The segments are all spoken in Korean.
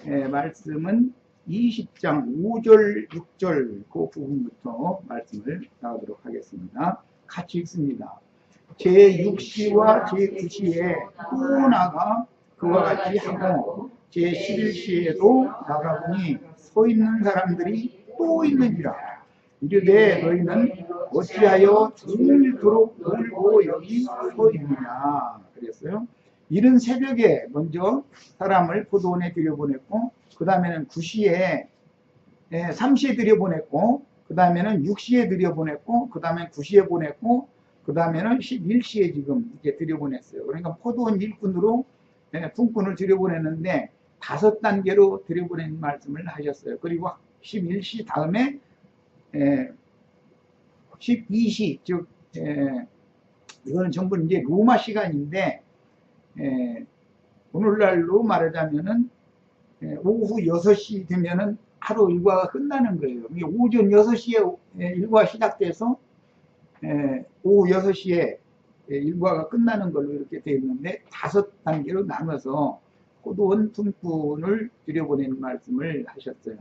말씀은 20장 5절 6절 그 부분부터 말씀을 나오도록 하겠습니다. 같이 읽습니다. 제6시와 제9시에 또 나가 그와 같이 하고 제11시에도 나가보니 서 있는 사람들이 또 있는지라. 이르되 너희는 어찌하여 종일토록 놀고 여기 서 있느냐 그랬어요. 이른 새벽에 먼저 사람을 포도원에 들여보냈고, 그 다음에는 9시에 3시에 들여보냈고, 그 다음에는 6시에 들여보냈고, 그 다음에 9시에 보냈고, 그 다음에는 11시에 지금 이렇게 들여보냈어요. 그러니까 포도원 일꾼으로 품꾼을 들여보냈는데 5단계로 들여보낸 말씀을 하셨어요. 그리고 11시 다음에 12시, 즉 이거는 전부 이제 로마 시간인데, 오늘날로 말하자면은 오후 6시 되면은 하루 일과가 끝나는 거예요. 오전 6시에 일과가 시작돼서 오후 6시에 일과가 끝나는 걸로 이렇게 되어 있는데 5단계로 나눠서 포도원 품꾼을 들여보내는 말씀을 하셨어요.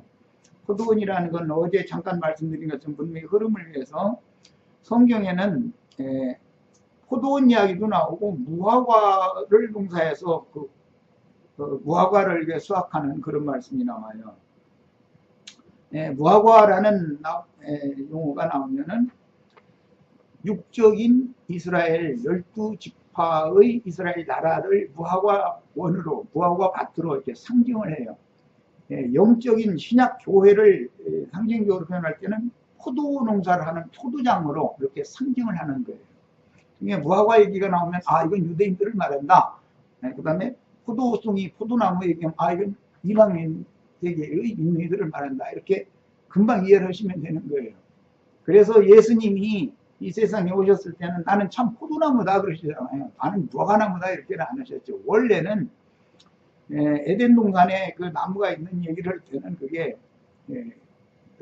포도원이라는 건 어제 잠깐 말씀드린 것처럼 분명히 흐름을 위해서 성경에는 포도원 이야기도 나오고 무화과를 농사해서 무화과를 수확하는 그런 말씀이 나와요. 무화과라는 용어가 나오면은 육적인 이스라엘 12지파의 이스라엘 나라를 무화과원으로, 무화과밭으로 이렇게 상징을 해요. 영적인 신약 교회를 상징적으로 표현할 때는 포도 농사를 하는 포도장으로 이렇게 상징을 하는 거예요. 무화과 얘기가 나오면 이건 유대인들을 말한다. 그 다음에 포도송이 포도나무 얘기하면 이건 이방인 세계의 인민들을 말한다. 이렇게 금방 이해를 하시면 되는 거예요. 그래서 예수님이 이 세상에 오셨을 때는 나는 참 포도나무다 그러시잖아요. 나는 무화과나무다 이렇게는 안 하셨죠. 원래는 에덴 동산에 그 나무가 있는 얘기를 할 때는 그게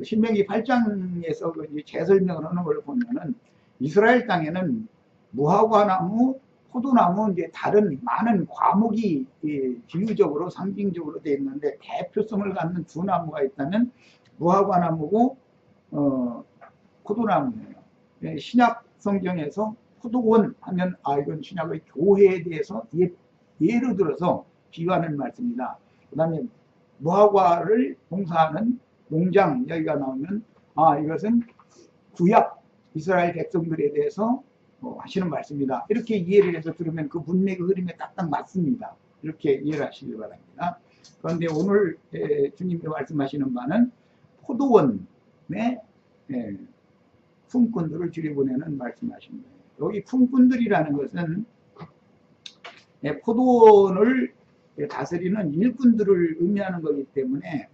신명기 8장에서 재설명을 하는 걸 보면은 이스라엘 땅에는 무화과나무, 포도나무, 이제 다른 많은 과목이 비유적으로 상징적으로 되어 있는데 대표성을 갖는 두 나무가 있다면 무화과나무고 포도나무예요. 신약 성경에서 포도원 하면 이건 신약의 교회에 대해서 예를 들어서 비유하는 말씀이다. 그 다음에 무화과를 봉사하는 농장 여기가 나오면 이것은 구약 이스라엘 백성들에 대해서 하시는 말씀이다. 이렇게 이해를 해서 들으면 그 문맥의 흐름에 딱딱 맞습니다. 이렇게 이해를 하시기 바랍니다. 그런데 오늘 주님이 말씀하시는 바는 포도원의 품꾼들을 들여보내는 말씀하신 거예요. 여기 품꾼들이라는 것은 포도원을 다스리는 일꾼들을 의미하는 거기 때문에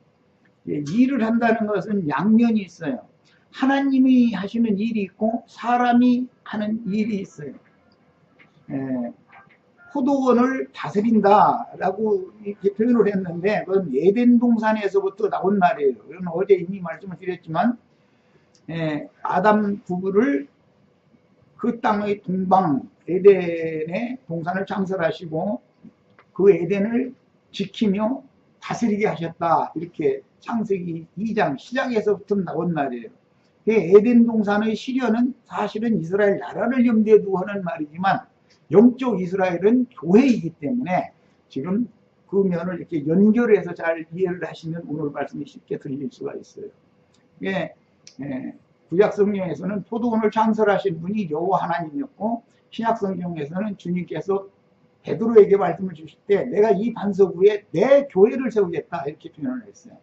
일을 한다는 것은 양면이 있어요. 하나님이 하시는 일이 있고 사람이 하는 일이 있어요. 포도원을 다스린다라고 이렇게 표현을 했는데 그건 에덴 동산에서부터 나온 말이에요. 이건 어제 이미 말씀을 드렸지만 아담 부부를 그 땅의 동방 에덴의 동산을 창설하시고 그 에덴을 지키며 다스리게 하셨다. 이렇게 창세기 2장 시작에서부터 나온 말이에요. 에덴 동산의 시련은 사실은 이스라엘 나라를 염두에 두고 하는 말이지만 영적 이스라엘은 교회이기 때문에 지금 그 면을 이렇게 연결해서 잘 이해를 하시면 오늘 말씀이 쉽게 들릴 수가 있어요. 구약 성경에서는 포도원을 창설하신 분이 여호와 하나님이었고 신약 성경에서는 주님께서 베드로에게 말씀을 주실 때 내가 이 반석 위에 내 교회를 세우겠다 이렇게 표현을 했어요.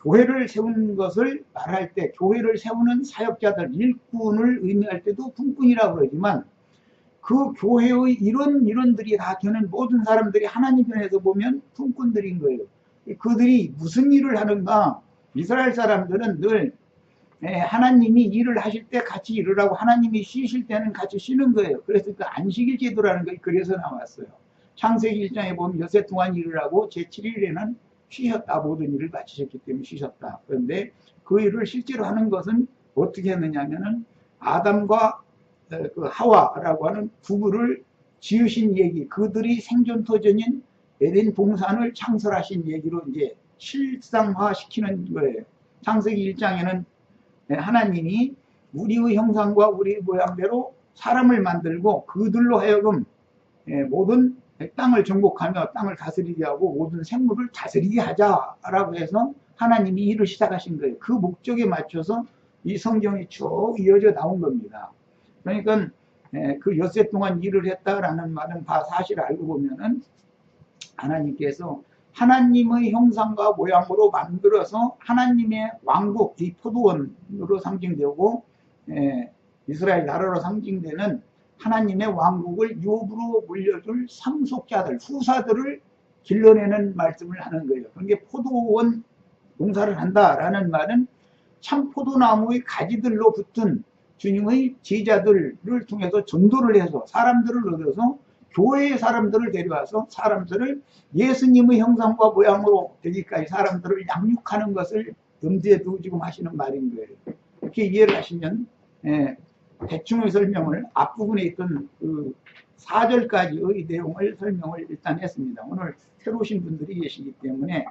교회를 세우는 것을 말할 때 교회를 세우는 사역자들 일꾼을 의미할 때도 품꾼이라고 그러지만 그 교회의 이론들이 다 되는 모든 사람들이 하나님 편에서 보면 품꾼들인 거예요. 그들이 무슨 일을 하는가? 이스라엘 사람들은 늘 하나님이 일을 하실 때 같이 일을 하고 하나님이 쉬실 때는 같이 쉬는 거예요. 그래서 그 안식일 제도라는 게 그래서 나왔어요. 창세기 1장에 보면 여세 동안 일을 하고 제7일에는 쉬셨다. 모든 일을 마치셨기 때문에 쉬셨다. 그런데 그 일을 실제로 하는 것은 어떻게 했느냐 하면은 아담과 그 하와라고 하는 부부를 지으신 얘기, 그들이 생존 터전인 에덴 동산을 창설하신 얘기로 이제 실상화시키는 거예요. 창세기 1장에는 하나님이 우리의 형상과 우리의 모양대로 사람을 만들고 그들로 하여금 모든 땅을 정복하며 땅을 다스리게 하고 모든 생물을 다스리게 하자라고 해서 하나님이 일을 시작하신 거예요. 그 목적에 맞춰서 이 성경이 쭉 이어져 나온 겁니다. 그러니까 그 엿새 동안 일을 했다라는 말은 다 사실 알고 보면은 하나님께서 하나님의 형상과 모양으로 만들어서 하나님의 왕국, 이 포도원으로 상징되고 이스라엘 나라로 상징되는 하나님의 왕국을 유업으로 물려줄 상속자들, 후사들을 길러내는 말씀을 하는 거예요. 그러니까 포도원 농사를 한다라는 말은 참 포도나무의 가지들로 붙은 주님의 제자들을 통해서 전도를 해서 사람들을 얻어서 교회의 사람들을 데려와서 사람들을 예수님의 형상과 모양으로 되기까지 사람들을 양육하는 것을 염두에 두고 지금 하시는 말인 거예요. 이렇게 이해를 하시면 대충의 설명을 앞부분에 있던 그 4절까지의 내용을 설명을 일단 했습니다. 오늘 새로 오신 분들이 계시기 때문에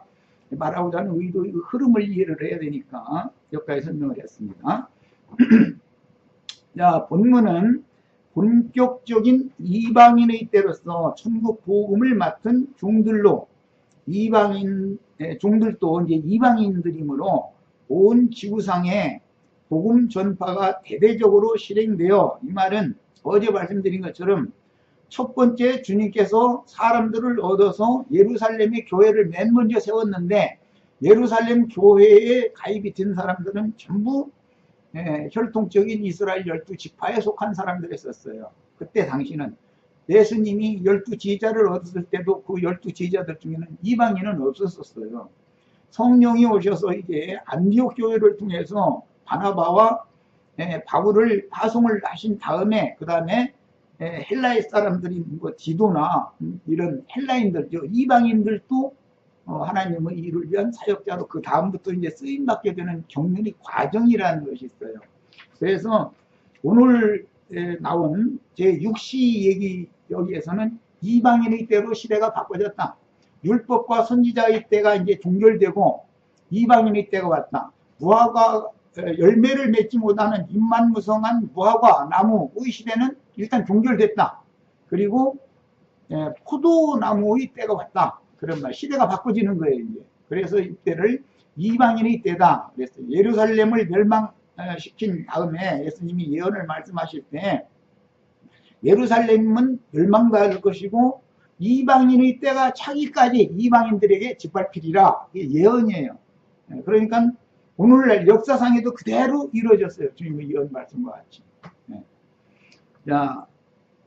말하고자 하는 의도의 흐름을 이해를 해야 되니까 여기까지 설명을 했습니다. 자, 본문은 본격적인 이방인의 때로서 천국 복음을 맡은 종들로 종들도 이제 이방인들이므로 온 지구상에 복음 전파가 대대적으로 실행되어, 이 말은 어제 말씀드린 것처럼 첫 번째 주님께서 사람들을 얻어서 예루살렘의 교회를 맨 먼저 세웠는데 예루살렘 교회에 가입이 된 사람들은 전부 혈통적인 이스라엘 12지파에 속한 사람들이었어요. 그때 당시는 예수님이 12제자를 얻었을 때도 그 12제자들 중에는 이방인은 없었어요. 성령이 오셔서 이제 안디옥 교회를 통해서 바나바와 바울을 파송을 하신 다음에 그 다음에 헬라의 사람들이 뭐 디도나 이런 헬라인들, 이방인들도 하나님의 일을 위한 사역자로 그 다음부터 이제 쓰임받게 되는 경륜이 과정이라는 것이 있어요. 그래서 오늘 나온 제6시 얘기 여기에서는 이방인의 때로 시대가 바꿔졌다. 율법과 선지자의 때가 이제 종결되고 이방인의 때가 왔다. 무화과 열매를 맺지 못하는 잎만무성한 무화과 나무의 시대는 일단 종결됐다. 그리고 포도나무의 때가 왔다. 그런 말, 시대가 바꿔지는 거예요, 이제. 그래서 이때를 이방인의 때다 그랬어요. 예루살렘을 멸망시킨 다음에 예수님이 예언을 말씀하실 때 예루살렘은 멸망될 것이고 이방인의 때가 차기까지 이방인들에게 짓밟히리라. 이게 예언이에요. 그러니까 오늘날 역사상에도 그대로 이루어졌어요. 주님의 예언 말씀과 같이. 자,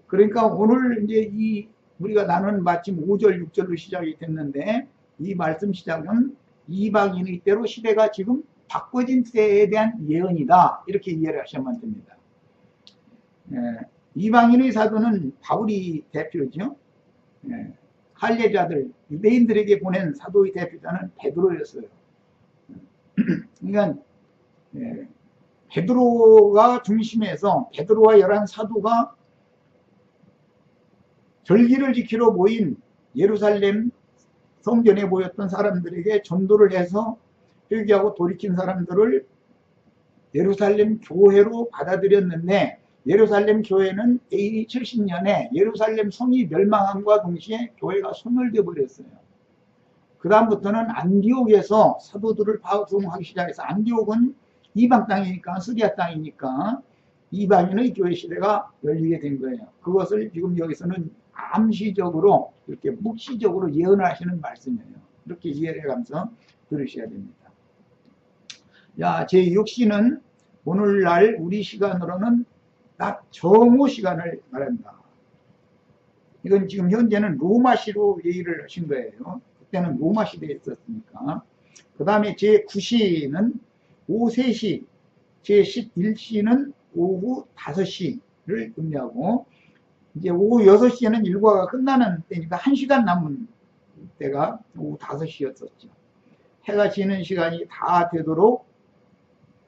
그러니까 오늘 이제 우리가 나눈 마침 5절, 6절로 시작이 됐는데 이 말씀 시작은 이방인의 때로 시대가 지금 바꿔진 때에 대한 예언이다. 이렇게 이해를 하시면 됩니다. 이방인의 사도는 바울이 대표죠. 할례자들, 유대인들에게 보낸 사도의 대표자는 베드로였어요. 그러니까 베드로가 중심에서 베드로와 11사도가 절기를 지키러 모인 예루살렘 성전에 모였던 사람들에게 전도를 해서 회개하고 돌이킨 사람들을 예루살렘 교회로 받아들였는데 예루살렘 교회는 AD 70년에 예루살렘 성이 멸망함과 동시에 교회가 소멸되어 버렸어요. 그 다음부터는 안디옥에서 사도들을 파송하기 시작해서 안디옥은 이방 땅이니까 시리아 땅이니까 이방인의 교회 시대가 열리게 된 거예요. 그것을 지금 여기서는 암시적으로 이렇게 묵시적으로 예언을 하시는 말씀이에요. 이렇게 이해를 해가면서 들으셔야 됩니다. 자, 제6시는 오늘날 우리 시간으로는 낮 정오 시간을 말합니다. 이건 지금 현재는 로마시로 얘기를 하신 거예요. 그때는 로마 시대에 있었으니까. 그 다음에 제9시는 오후 3시, 제11시는 오후 5시를 의미하고 이제 오후 6시에는 일과가 끝나는 때니까 1시간 남은 때가 오후 5시였었죠. 해가 지는 시간이 다 되도록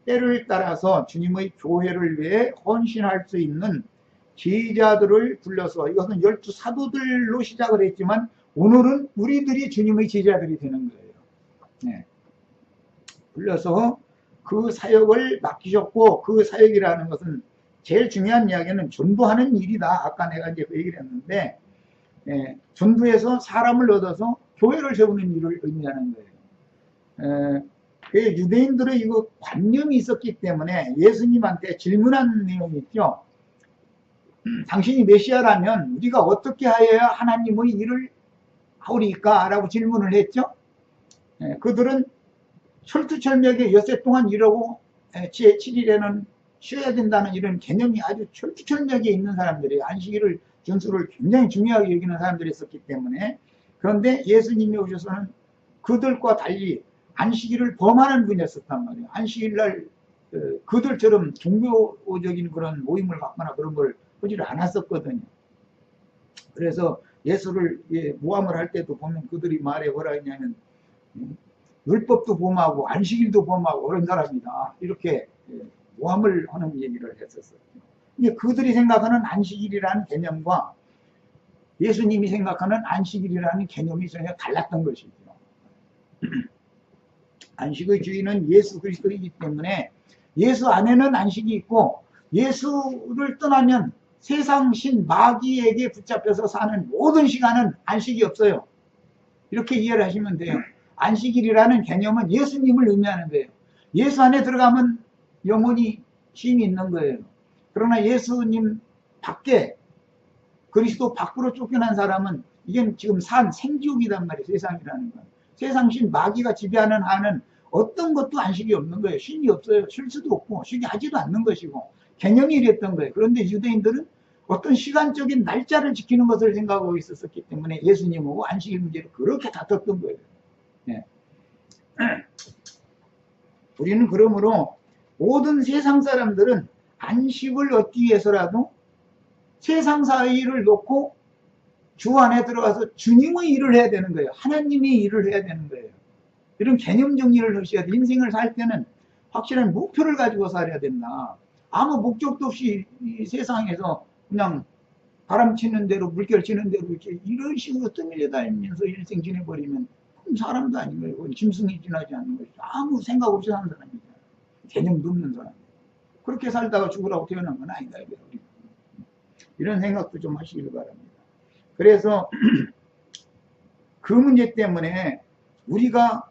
때를 따라서 주님의 교회를 위해 헌신할 수 있는 제자들을 불러서 이것은 12사도들로 시작을 했지만 오늘은 우리들이 주님의 제자들이 되는 거예요. 네. 불러서 그 사역을 맡기셨고, 그 사역이라는 것은 제일 중요한 이야기는 전도하는 일이다. 아까 내가 이제 그 얘기를 했는데, 전도해서 사람을 얻어서 교회를 세우는 일을 의미하는 거예요. 유대인들의 이거 관념이 있었기 때문에 예수님한테 질문한 내용이 있죠. 당신이 메시아라면 우리가 어떻게 하여야 하나님의 일을 하오리까? 라고 질문을 했죠. 그들은 철두철미하게 엿새 동안 일하고 7일에는 쉬어야 된다는 이런 개념이 아주 철두철미하게 있는 사람들이, 안식일을 준수를 굉장히 중요하게 여기는 사람들이 있었기 때문에. 그런데 예수님이 오셔서는 그들과 달리 안식일을 범하는 분이었단 말이에요. 안식일날 그들처럼 종교적인 그런 모임을 갖거나 그런 걸 하지를 않았었거든요. 그래서 예수를 모함을 할 때도 보면 그들이 말해 뭐라 했냐면, 율법도 범하고 안식일도 범하고 그런 사람이다, 이렇게 모함을 하는 얘기를 했었어요. 근데 그들이 생각하는 안식일이라는 개념과 예수님이 생각하는 안식일이라는 개념이 전혀 달랐던 것이죠. 안식의 주인은 예수 그리스도이기 때문에 예수 안에는 안식이 있고, 예수를 떠나면 세상 신 마귀에게 붙잡혀서 사는 모든 시간은 안식이 없어요. 이렇게 이해를 하시면 돼요. 안식일이라는 개념은 예수님을 의미하는 거예요. 예수 안에 들어가면 영원히 쉼이 있는 거예요. 그러나 예수님 밖에, 그리스도 밖으로 쫓겨난 사람은 이게 지금 산 생지옥이단 말이에요. 세상이라는 건. 세상 신 마귀가 지배하는 한은 어떤 것도 안식이 없는 거예요. 쉼이 없어요. 쉴 수도 없고 쉬게 하지도 않는 것이고, 개념이 이랬던 거예요. 그런데 유대인들은 어떤 시간적인 날짜를 지키는 것을 생각하고 있었기 때문에 예수님하고 안식일 문제를 그렇게 다퉜던 거예요. 네. 우리는 그러므로 모든 세상 사람들은 안식을 얻기 위해서라도 세상 사이를 놓고 주 안에 들어가서 주님의 일을 해야 되는 거예요. 하나님의 일을 해야 되는 거예요. 이런 개념 정리를 하셔야 돼. 인생을 살 때는 확실한 목표를 가지고 살아야 된다. 아무 목적도 없이 이 세상에서 그냥 바람 치는 대로, 물결 치는 대로 이렇게 이런 식으로 떠밀려 다니면서 일생 지내버리면 사람도 아닌 거예요. 그건 짐승이 지나지 않는 것이죠. 아무 생각 없이 사는 사람이죠. 개념도 없는 사람. 그렇게 살다가 죽으라고 태어난 건 아니다. 이런 생각도 좀 하시길 바랍니다. 그래서 그 문제 때문에 우리가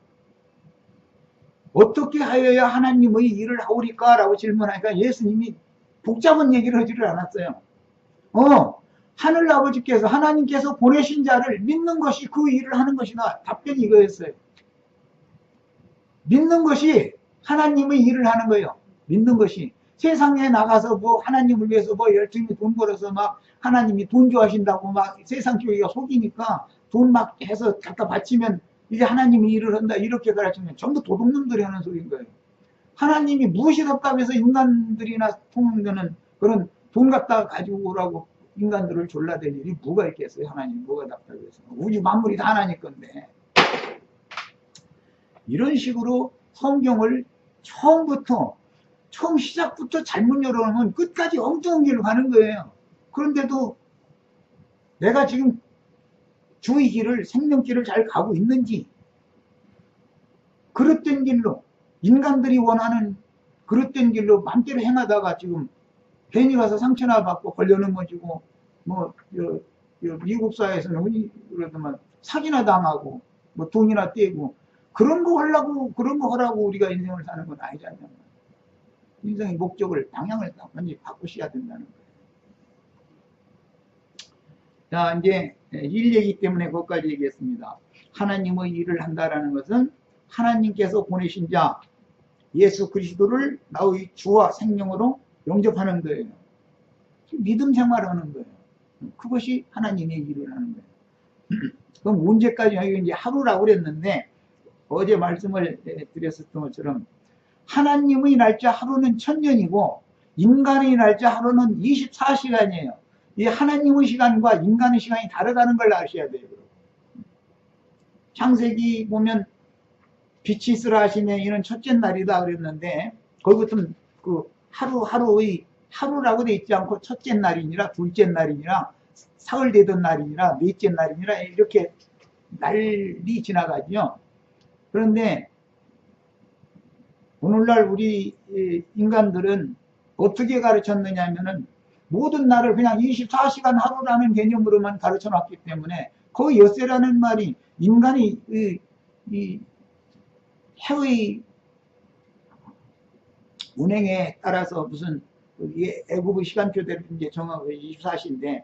어떻게 하여야 하나님의 일을 하오리까? 라고 질문하니까 예수님이 복잡한 얘기를 하지를 않았어요. 하늘아버지께서, 하나님께서 보내신 자를 믿는 것이 그 일을 하는 것이다. 답변이 이거였어요. 믿는 것이 하나님의 일을 하는 거예요. 믿는 것이. 세상에 나가서 뭐 하나님을 위해서 뭐 열심히 돈 벌어서 막 하나님이 돈 좋아하신다고 막 세상 교회가 속이니까 돈 막 해서 갖다 바치면 이제 하나님이 일을 한다, 이렇게 가르치면 전부 도둑놈들이 하는 소리인 거예요. 하나님이 무엇이 덥다고 해서 인간들이나 통용되는 그런 돈 갖다 가지고 오라고 인간들을 졸라댈 일이 뭐가 있겠어요. 하나님 뭐가 답다고 해서. 우주 만물이 다 하나님 건데. 이런 식으로 성경을 처음 시작부터 잘못 열어놓으면 끝까지 엉뚱한 길로 가는 거예요. 그런데도 내가 지금 주의 길을, 생명길을 잘 가고 있는지, 그릇된 길로, 인간들이 원하는 그릇된 길로 맘대로 행하다가 지금 괜히 가서 상처나 받고 걸려 넘어지고, 미국 사회에서는 흔히 그러더만 사기나 당하고, 뭐 돈이나 떼고, 그런 거 하라고 우리가 인생을 사는 건 아니잖아요. 인생의 목적을, 방향을 완전히 바꾸셔야 된다는 거예요. 자, 이제 일 얘기 때문에 그것까지 얘기했습니다. 하나님의 일을 한다라는 것은 하나님께서 보내신 자 예수 그리스도를 나의 주와 생명으로 영접하는 거예요. 믿음 생활하는 거예요. 그것이 하나님의 일을 하는 거예요. 그럼 언제까지 이제 하루라고 그랬는데, 어제 말씀을 드렸었던 것처럼 하나님의 날짜 하루는 1000년이고 인간의 날짜 하루는 24시간이에요. 이 하나님의 시간과 인간의 시간이 다르다는 걸 아셔야 돼요. 창세기 보면 빛이 있으라 하시면 이는 첫째 날이다 그랬는데, 거기부터 그 하루라고 돼 있지 않고 첫째 날이니라, 둘째 날이니라, 사흘 되던 날이니라, 넷째 날이니라 이렇게 날이 지나가죠. 그런데 오늘날 우리 인간들은 어떻게 가르쳤느냐 하면은 모든 날을 그냥 24시간 하루라는 개념으로만 가르쳐 놨기 때문에 거의 엿새라는 말이 인간이 이 해의 운행에 따라서 무슨 애국의 시간표대로 이제 정하고 24시인데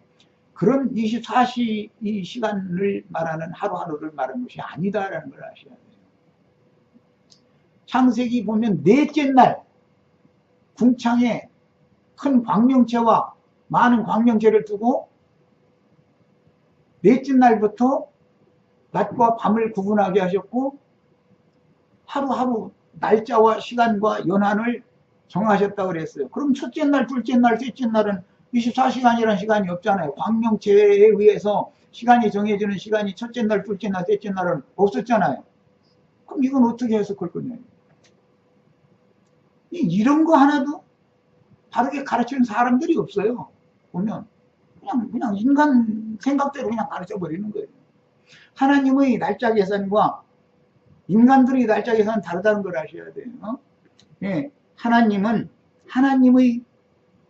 그런 24시 이 시간을 말하는 하루하루를 말하는 것이 아니다라는 걸 아셔야 돼요. 창세기 보면 넷째 날 궁창에 큰 광명체와 많은 광명체를 두고 넷째 날부터 낮과 밤을 구분하게 하셨고 하루하루 날짜와 시간과 연한을 정하셨다고 그랬어요. 그럼 첫째 날, 둘째 날, 셋째 날은 24시간이라는 시간이 없잖아요. 광명체에 의해서 시간이 정해지는 시간이 첫째 날, 둘째 날, 셋째 날은 없었잖아요. 그럼 이건 어떻게 해석할 거냐. 이런 거 하나도 다르게 가르치는 사람들이 없어요. 보면 그냥 인간 생각대로 그냥 가르쳐 버리는 거예요. 하나님의 날짜 계산과 인간들의 날짜 계산은 다르다는 걸 아셔야 돼요. 예, 하나님은 하나님의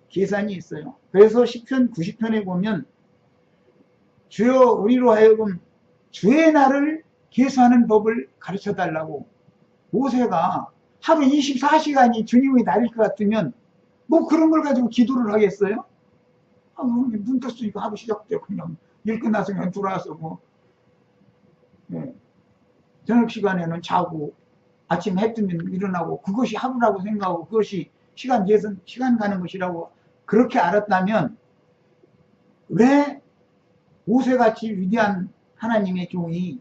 계산이 있어요. 그래서 시편 90편에 보면 주여 우리로 하여금 주의 날을 계수하는 법을 가르쳐 달라고. 모세가 하루 24시간이 주님의 날일 것 같으면 뭐 그런 걸 가지고 기도를 하겠어요? 눈 떴으니까 하루 시작돼. 그냥 일 끝나서 그냥 들어와서 뭐 예, 저녁 시간에는 자고 아침 해 뜨면 일어나고 그것이 하루라고 생각하고 그것이 시간 가는 것이라고 그렇게 알았다면 왜 모세같이 위대한 하나님의 종이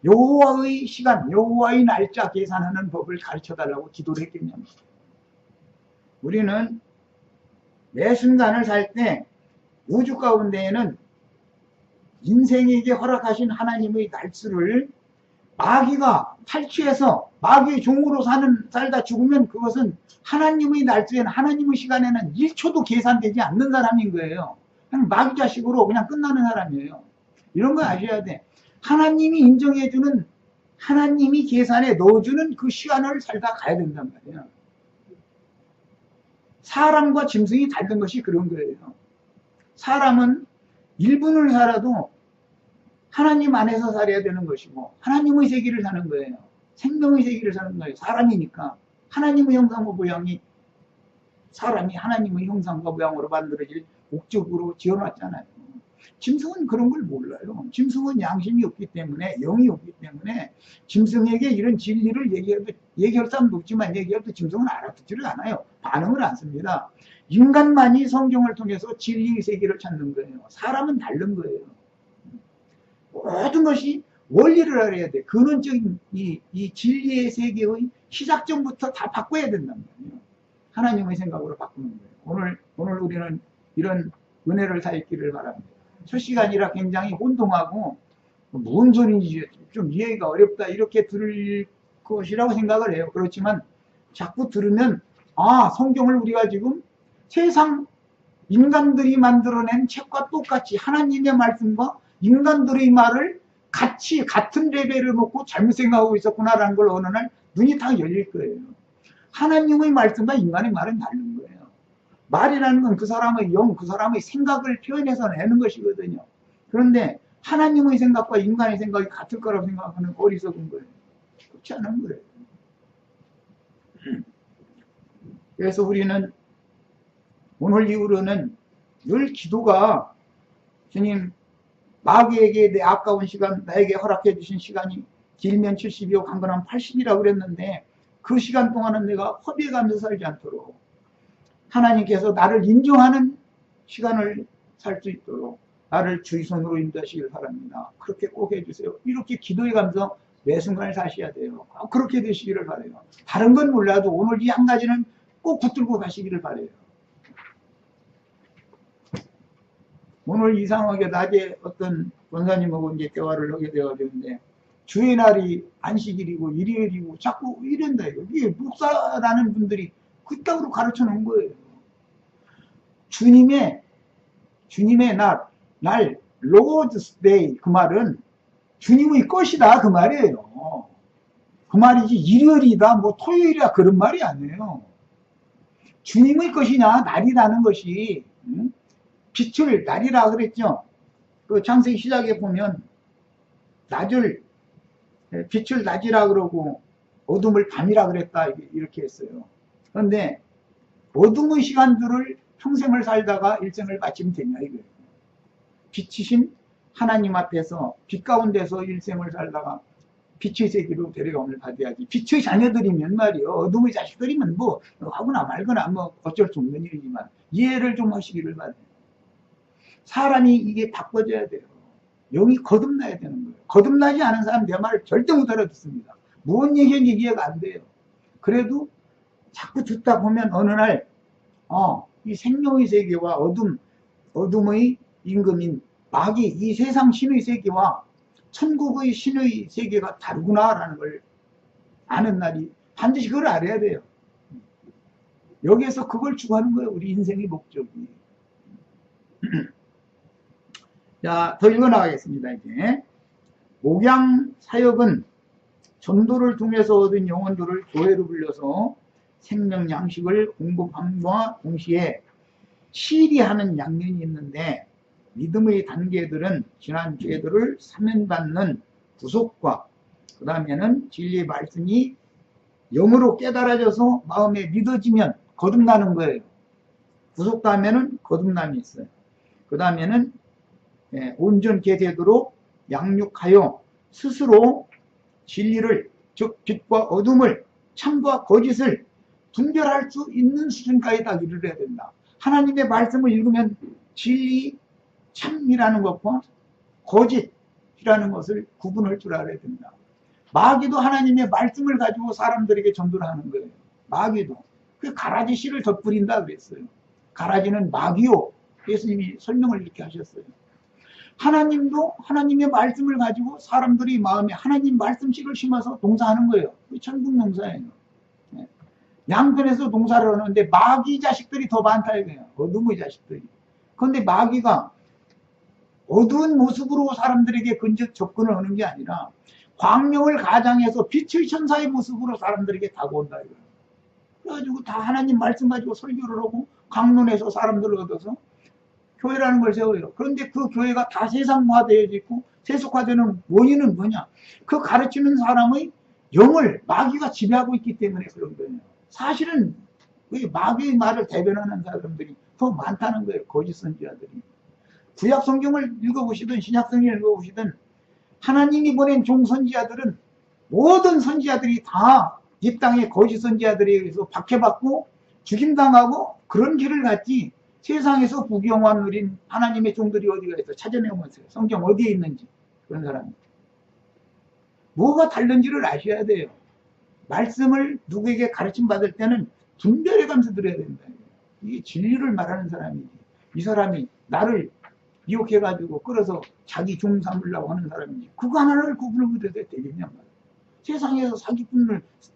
여호와의 시간, 여호와의 날짜 계산하는 법을 가르쳐달라고 기도를 했겠냐면 우리는 매 순간을 살 때 우주 가운데에는 인생에게 허락하신 하나님의 날수를 마귀가 탈취해서 마귀의 종으로 살다 죽으면 그것은 하나님의 날짜에는 하나님의 시간에는 1초도 계산되지 않는 사람인 거예요. 그냥 마귀 자식으로 그냥 끝나는 사람이에요. 이런 거 아셔야 돼. 하나님이 인정해주는 하나님이 계산에 넣어주는 그 시간을 살다 가야 된단 말이에요. 사람과 짐승이 다른 것이 그런 거예요. 사람은 1분을 살아도 하나님 안에서 살아야 되는 것이고 하나님의 세계를 사는 거예요. 생명의 세계를 사는 거예요. 사람이니까 하나님의 형상과 모양이 사람이 하나님의 형상과 모양으로 만들어질 목적으로 지어놨잖아요. 짐승은 그런 걸 몰라요. 짐승은 양심이 없기 때문에 영이 없기 때문에 짐승에게 이런 진리를 얘기할 사람도 없지만 얘기해도 짐승은 알아듣지를 않아요. 반응을 안 씁니다. 인간만이 성경을 통해서 진리의 세계를 찾는 거예요. 사람은 다른 거예요. 모든 것이 원리를 알아야 돼. 근원적인 이 진리의 세계의 시작점부터 다 바꿔야 된단 말이에요. 하나님의 생각으로 바꾸는 거예요. 오늘 우리는 이런 은혜를 다 있기를 바랍니다. 첫 시간이라 굉장히 혼동하고 뭔 소리인지 좀 이해가 어렵다 이렇게 들을 것이라고 생각을 해요. 그렇지만 자꾸 들으면 성경을 우리가 지금 세상 인간들이 만들어낸 책과 똑같이 하나님의 말씀과 인간들의 말을 같은 레벨을 놓고 잘못 생각하고 있었구나라는 걸 어느 날 눈이 다 열릴 거예요. 하나님의 말씀과 인간의 말은 다른 거예요. 말이라는 건 그 사람의 영, 그 사람의 생각을 표현해서 내는 것이거든요. 그런데 하나님의 생각과 인간의 생각이 같을 거라고 생각하는 어리석은 거예요. 그렇지 않은 거예요. 그래서 우리는 오늘 이후로는 늘 기도가 주님 마귀에게 내 아까운 시간 나에게 허락해 주신 시간이 길면 70이요 강건하면 80이라고 그랬는데 그 시간 동안은 내가 허비해가면서 살지 않도록 하나님께서 나를 인정하는 시간을 살 수 있도록 나를 주의 손으로 인도하시길 바랍니다. 그렇게 꼭 해주세요. 이렇게 기도해가면서 매 순간을 사셔야 돼요. 그렇게 되시기를 바라요. 다른 건 몰라도 오늘 이 한 가지는 꼭 붙들고 가시기를 바라요. 오늘 이상하게 낮에 어떤 권사님하고 이제 대화를 하게 되어가지고 주의 날이 안식일이고 일요일이고 자꾸 이런다 이거. 이게 목사라는 분들이 그따구로 가르쳐 놓은 거예요. 주님의 날, Lord's Day 그 말은 주님의 것이다 그 말이에요. 그 말이지 일요일이다 뭐 토요일이다 그런 말이 아니에요. 주님의 것이냐 날이라는 것이 빛을 날이라 그랬죠. 그 창세기 시작에 보면 낮을 빛을 낮이라 그러고 어둠을 밤이라 그랬다 이렇게 했어요. 그런데 어둠의 시간들을 평생을 살다가 일생을 마치면 되냐 이거예요. 빛이신 하나님 앞에서 빛 가운데서 일생을 살다가 빛의 세계로 데려감을 받아야지. 빛의 자녀들이면 말이요, 어둠의 자식들이면 뭐 하거나 말거나 뭐 어쩔 수 없는 일이지만 이해를 좀 하시기를 바래요. 사람이 이게 바꿔져야 돼요. 영이 거듭나야 되는 거예요. 거듭나지 않은 사람 내 말을 절대 못 알아듣습니다. 무슨 얘기인지 이해가 안 돼요. 그래도 자꾸 듣다 보면 어느 날 이 생명의 세계와 어둠의 임금인 마귀, 이 세상 신의 세계와 천국의 신의 세계가 다르구나라는 걸 아는 날이 반드시 그걸 알아야 돼요. 여기에서 그걸 추구하는 거예요. 우리 인생의 목적이. 자, 더 읽어나가겠습니다. 이제 목양 사역은 전도를 통해서 얻은 영혼들을 교회로 불려서 생명 양식을 공급함과 동시에 치리하는 양면이 있는데, 믿음의 단계들은 지난 죄들을 사면받는 구속과 그 다음에는 진리의 말씀이 영으로 깨달아져서 마음에 믿어지면 거듭나는 거예요. 구속 다음에는 거듭남이 있어요. 그 다음에는 온전케 되도록 양육하여 스스로 진리를, 즉 빛과 어둠을, 참과 거짓을 분별할 수 있는 수준까지 다 이르러야 된다. 하나님의 말씀을 읽으면 진리, 참이라는 것과 거짓이라는 것을 구분할 줄 알아야 된다. 마귀도 하나님의 말씀을 가지고 사람들에게 전도를 하는 거예요. 마귀도. 그 가라지 씨를 덧뿌린다 그랬어요. 가라지는 마귀요. 예수님이 설명을 이렇게 하셨어요. 하나님도 하나님의 말씀을 가지고 사람들이 마음에 하나님 말씀씨를 심어서 농사하는 거예요. 그 천국 농사예요. 양편에서 농사를 하는데 마귀 자식들이 더 많다 이거예요. 어둠의 자식들이. 그런데 마귀가 어두운 모습으로 사람들에게 접근을 하는 게 아니라 광명을 가장해서 빛의 천사의 모습으로 사람들에게 다가온다 이거예요. 그래가지고 다 하나님 말씀 가지고 설교를 하고 강론해서 사람들을 얻어서 교회라는 걸 세워요. 그런데 그 교회가 다 세상화되어져 있고 세속화되는 원인은 뭐냐? 그 가르치는 사람의 영을 마귀가 지배하고 있기 때문에 그런 거예요. 사실은 마귀의 말을 대변하는 사람들이 더 많다는 거예요. 거짓 선지자들이. 구약 성경을 읽어보시든 신약 성경을 읽어보시든 하나님이 보낸 종 선지자들은 모든 선지자들이 다 이 땅의 거짓 선지자들에 의해서 박해받고 죽임당하고 그런 길을 갔지, 세상에서 부귀영화 누린 하나님의 종들이 어디가 있어? 찾아내보세요. 성경 어디에 있는지. 그런 사람이. 뭐가 다른지를 아셔야 돼요. 말씀을 누구에게 가르침 받을 때는 분별해가면서 들어야 된다. 이게 진리를 말하는 사람이지. 이 사람이 나를 미혹해가지고 끌어서 자기 종 삼으려고 하는 사람인지 그거 하나를 구분을 못해야 되겠냐 말이야. 세상에서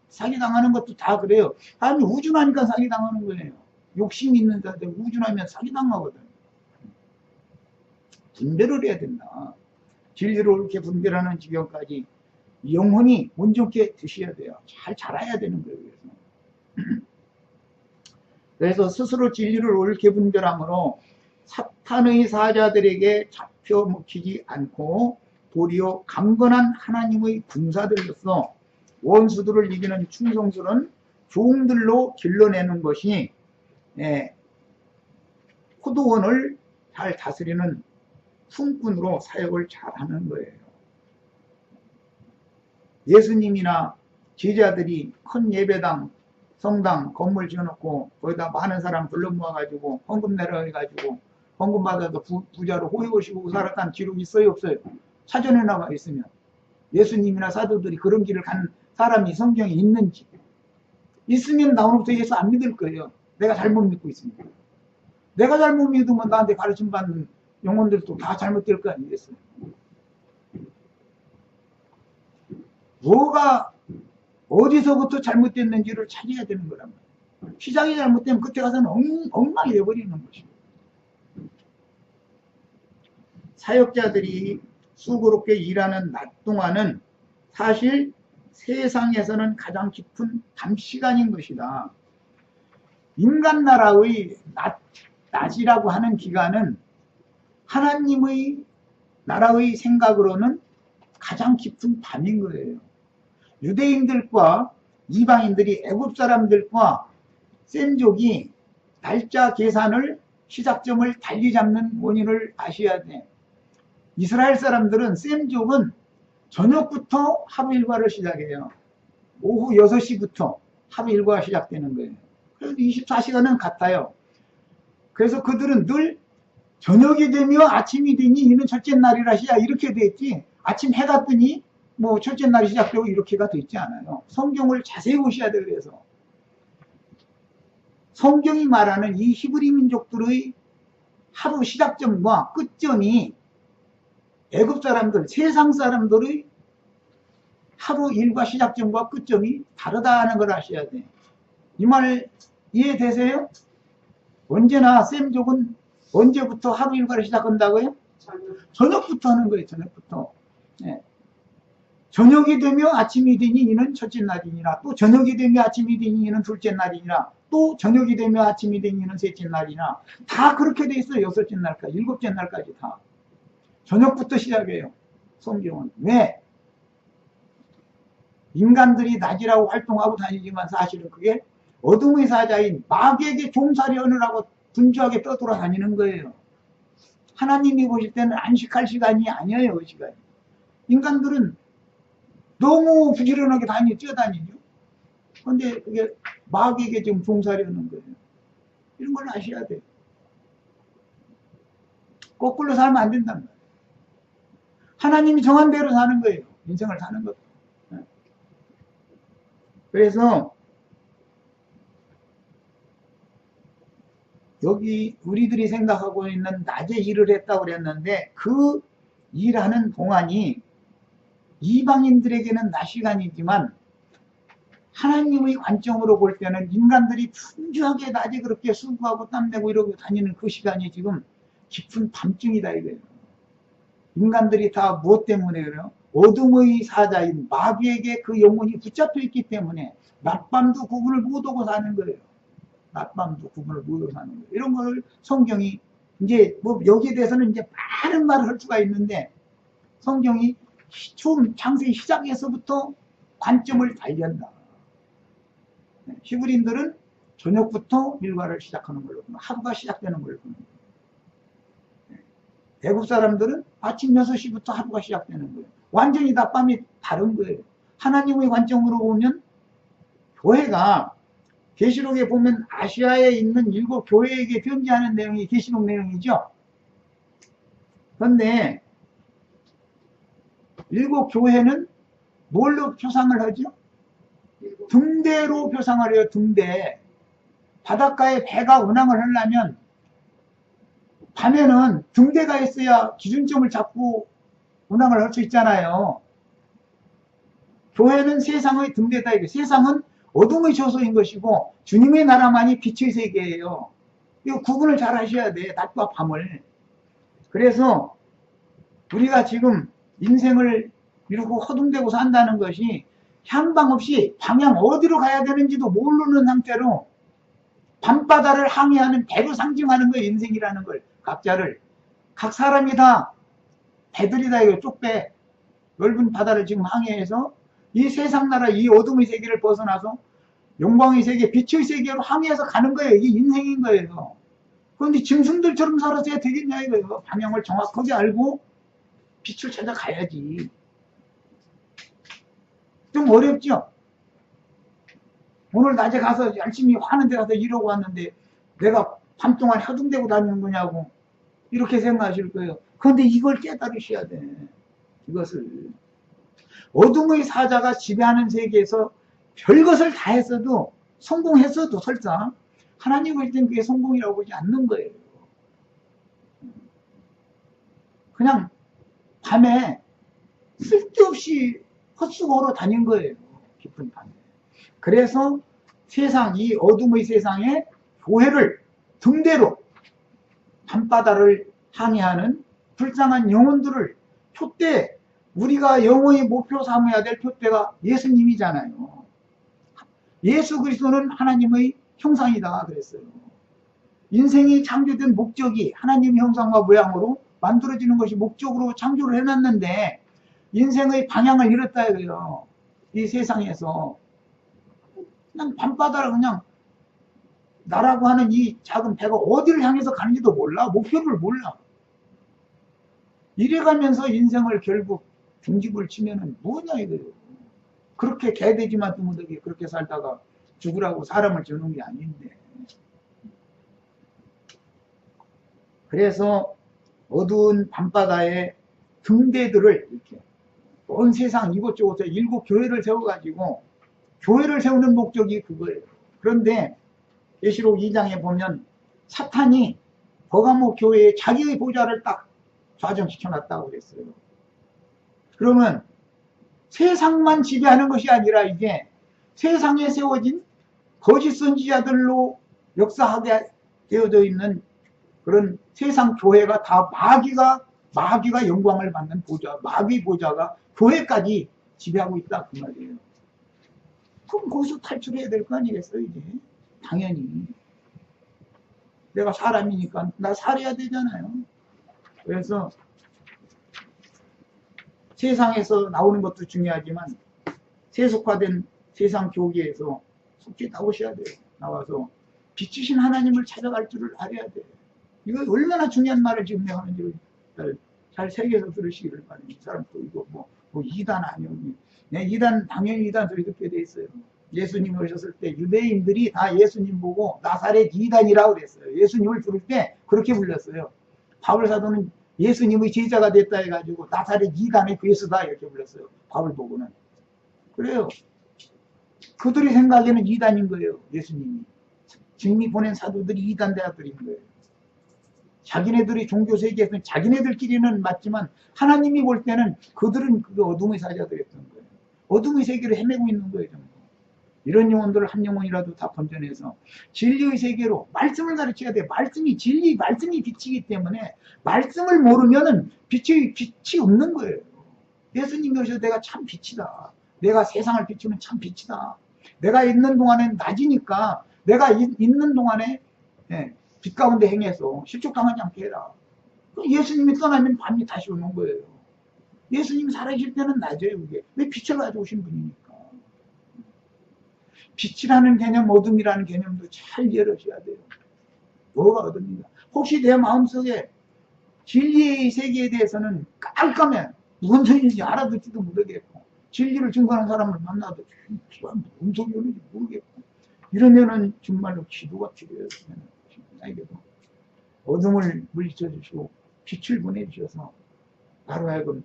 사기당하는 것도 다 그래요. 사람이 우준하니까 사기당하는 거예요. 욕심 있는 자들 우준하면 사기당하거든. 분별을 해야 된다. 진리를 옳게 분별하는 지경까지 영혼이 온전케 드셔야 돼요. 잘 자라야 되는 거예요. 그래서 스스로 진리를 옳게 분별함으로 사탄의 사자들에게 잡혀 먹히지 않고 도리어 강건한 하나님의 군사들로서 원수들을 이기는 충성스러운 종들로 길러내는 것이 포도원을 잘 다스리는 품꾼으로 사역을 잘하는 거예요. 예수님이나 제자들이 큰 예배당, 성당, 건물 지어놓고 거기다 많은 사람 불러 모아가지고 헌금 내라 해가지고 헌금 받아서 부자로 호의오시고 살았다는 기록이 있어요 없어요? 사전에 나와 있으면. 예수님이나 사도들이 그런 길을 간 사람이 성경에 있는지. 있으면 나 오늘부터 예수 안 믿을 거예요. 내가 잘못 믿고 있습니다. 내가 잘못 믿으면 나한테 가르침 받는 영혼들도 다 잘못될 거 아니겠어요? 뭐가 어디서부터 잘못됐는지를 찾아야 되는 거란 말이에요. 시작이 잘못되면 그때 가서는 엉망이 되어버리는 것이고. 사역자들이 수고롭게 일하는 낮 동안은 사실 세상에서는 가장 깊은 밤 시간인 것이다. 인간 나라의 낮이라고 하는 기간은 하나님의 나라의 생각으로는 가장 깊은 밤인 거예요. 유대인들과 이방인들이 애굽 사람들과 셈족이 날짜 계산을 시작점을 달리 잡는 원인을 아셔야 돼. 이스라엘 사람들은 셈족은 저녁부터 하루 일과를 시작해요. 오후 6시부터 하루 일과가 시작되는 거예요. 그래서 24시간은 같아요. 그래서 그들은 늘 저녁이 되며 아침이 되니 이는 첫째 날이라 시작 이렇게 돼 있지, 아침 해가 뜨니 뭐 첫째 날이 시작되고 이렇게가 돼 있지 않아요. 성경을 자세히 보셔야 돼요. 그래서 성경이 말하는 이 히브리 민족들의 하루 시작점과 끝점이 애굽 사람들, 세상 사람들의 하루 일과 시작점과 끝점이 다르다는 걸 아셔야 돼. 이 말 이해되세요? 언제나 셈족은 언제부터 하루 일과를 시작한다고요? 저녁부터 하는 거예요. 저녁부터. 네. 저녁이 되며 아침이 되니 이는 첫째 날이니라. 또 저녁이 되며 아침이 되니 이는 둘째 날이니라. 또 저녁이 되며 아침이 되니 이는 셋째 날이나. 다 그렇게 돼 있어요. 여섯째 날까지, 일곱째 날까지 다. 저녁부터 시작해요. 성경은. 왜? 인간들이 낮이라고 활동하고 다니지만 사실은 그게 어둠의 사자인 마귀에게 종살이하느라고 분주하게 떠돌아다니는 거예요. 하나님이 보실 때는 안식할 시간이 아니에요. 그 시간이. 인간들은 너무 부지런하게 뛰어다니죠. 그런데 그게 마귀에게 지금 종살이하는 거예요. 이런 걸 아셔야 돼요. 거꾸로 살면 안 된단 말이에요. 하나님이 정한 대로 사는 거예요. 인생을 사는 것. 그래서 여기 우리들이 생각하고 있는 낮에 일을 했다고 그랬는데 그 일하는 동안이 이방인들에게는 낮 시간이지만 하나님의 관점으로 볼 때는 인간들이 분주하게 낮에 그렇게 수고하고 땀내고 이러고 다니는 그 시간이 지금 깊은 밤중이다 이거예요. 인간들이 다 무엇 때문에 그래요? 어둠의 사자인 마귀에게 그 영혼이 붙잡혀 있기 때문에 낮밤도 구분을 못하고 사는 거예요. 낮밤도 구분을 못하고 사는 거예요. 이런 걸 성경이 이제 뭐 여기에 대해서는 이제 많은 말을 할 수가 있는데 성경이 처음 창세기 시작에서부터 관점을 달리한다. 히브리인들은 저녁부터 일과를 시작하는 걸로 보면 하루가 시작되는 걸로 보는 거예요. 애굽 사람들은 아침 6시부터 하루가 시작되는 거예요. 완전히 낮밤이 다른 거예요. 하나님의 관점으로 보면 교회가 계시록에 보면 아시아에 있는 7 교회에게 편지하는 내용이 계시록 내용이죠. 그런데 7 교회는 뭘로 표상을 하죠? 등대로 표상을 해요. 등대. 바닷가에 배가 운항을 하려면 밤에는 등대가 있어야 기준점을 잡고 운항을 할 수 있잖아요. 교회는 세상의 등대다. 세상은 어둠의 처소인 것이고 주님의 나라만이 빛의 세계예요. 이거 구분을 잘 하셔야 돼. 낮과 밤을. 그래서 우리가 지금 인생을 이러고 허둥대고 산다는 것이 향방 없이 방향 어디로 가야 되는지도 모르는 상태로 밤바다를 항해하는 배로 상징하는 거예요. 인생이라는 걸. 각자를. 각 사람이 다 배들이다. 이거 쪽배. 넓은 바다를 지금 항해해서 이 세상 나라 이 어둠의 세계를 벗어나서 영광의 세계, 빛의 세계로 항해해서 가는 거예요. 이게 인생인 거예요. 그런데 짐승들처럼 살아서야 되겠냐 이거예요. 방향을 정확하게 알고 빛을 찾아가야지. 좀 어렵죠? 오늘 낮에 가서 열심히 화는 데 가서 이러고 왔는데 내가 밤동안 허둥대고 다니는 거냐고 이렇게 생각하실 거예요. 그런데 이걸 깨달으셔야 돼. 이것을. 어둠의 사자가 지배하는 세계에서 별것을 다 했어도 성공했어도 설사 하나님 볼 땐 그게 성공이라고 보지 않는 거예요. 그냥 밤에 쓸데없이 헛수고로 다닌 거예요. 깊은 밤에. 그래서 세상, 이 어둠의 세상에 교회를 등대로 밤바다를 항해하는 불쌍한 영혼들을 표대, 우리가 영원히 목표 삼아야 될 표대가 예수님이잖아요. 예수 그리스도는 하나님의 형상이다 그랬어요. 인생이 창조된 목적이 하나님의 형상과 모양으로 만들어지는 것이 목적으로 창조를 해놨는데 인생의 방향을 잃었다 이거예요. 이 세상에서 그냥 밤바다를 그냥 나라고 하는 이 작은 배가 어디를 향해서 가는지도 몰라. 목표를 몰라. 이래가면서 인생을 결국 등집을 치면은 뭐냐 이거예요. 그렇게 개돼지만 두무더기 그렇게 살다가 죽으라고 사람을 주는 게 아닌데. 그래서 어두운 밤바다에 등대들을 이렇게 온 세상 이곳저곳에 7교회를 세워가지고 교회를 세우는 목적이 그거예요. 그런데 계시록 2장에 보면 사탄이 버가모 교회에 자기의 보좌를 딱 좌정시켜놨다고 그랬어요. 그러면 세상만 지배하는 것이 아니라 이게 세상에 세워진 거짓 선지자들로 역사하게 되어져 있는 그런 세상 교회가 다 마귀가 영광을 받는 보좌, 마귀 보좌가 교회까지 지배하고 있다 그 말이에요. 그럼 거기서 탈출해야 될 거 아니겠어요 이제. 당연히 내가 사람이니까 나 살아야 되잖아요. 그래서 세상에서 나오는 것도 중요하지만 세속화된 세상 교계에서 속히 나오셔야 돼요. 나와서 빛이신 하나님을 찾아갈 줄을 알아야 돼요. 이거 얼마나 중요한 말을 지금 내가 하는지 잘 새겨서 들으시기를 바랍니다. 사람 또 이거 뭐 이단 아니요. 네, 이단 당연히 이단 소리 듣게 돼 있어요. 예수님 오셨을 때 유대인들이 다 예수님 보고 나사렛 이단이라고 그랬어요. 예수님을 부를 때 그렇게 불렀어요. 바울 사도는 예수님의 제자가 됐다 해가지고 나사렛 이단의 괴수다 이렇게 불렀어요. 바울 보고는. 그래요. 그들이 생각에는 이단인 거예요. 예수님이. 지금이 보낸 사도들이 이단 대학들인 거예요. 자기네들이 종교세계에서는 자기네들끼리는 맞지만 하나님이 볼 때는 그들은 그 어둠의 사자들이었던 거예요. 어둠의 세계를 헤매고 있는 거예요. 전부. 이런 영혼들을 한 영혼이라도 다 건져내서 진리의 세계로 말씀을 가르쳐야 돼. 말씀이 진리, 말씀이 빛이기 때문에 말씀을 모르면은 빛이 없는 거예요. 예수님이 오셔서 내가 참 빛이다. 내가 세상을 비추면 참 빛이다. 내가 있는 동안엔 낮이니까 내가 있는 동안에 빛 가운데 행해서 실족당하지 않게 해라. 예수님이 떠나면 밤이 다시 오는 거예요. 예수님이 살아계실 때는 낮이에요. 그게. 왜 빛을 가지고 오신 분이니까. 빛이라는 개념, 어둠이라는 개념도 잘 이해하셔야 돼요. 뭐가 어둠이냐. 혹시 내 마음속에 진리의 세계에 대해서는 깜깜해. 무슨 소리인지 알아듣지도 못하겠고 진리를 증거하는 사람을 만나도 무슨 소리 하는지 모르겠고 이러면은 정말로 기도가 필요해요. 나에게도 어둠을 물리쳐 주시고 빛을 보내주셔서 나로 하여금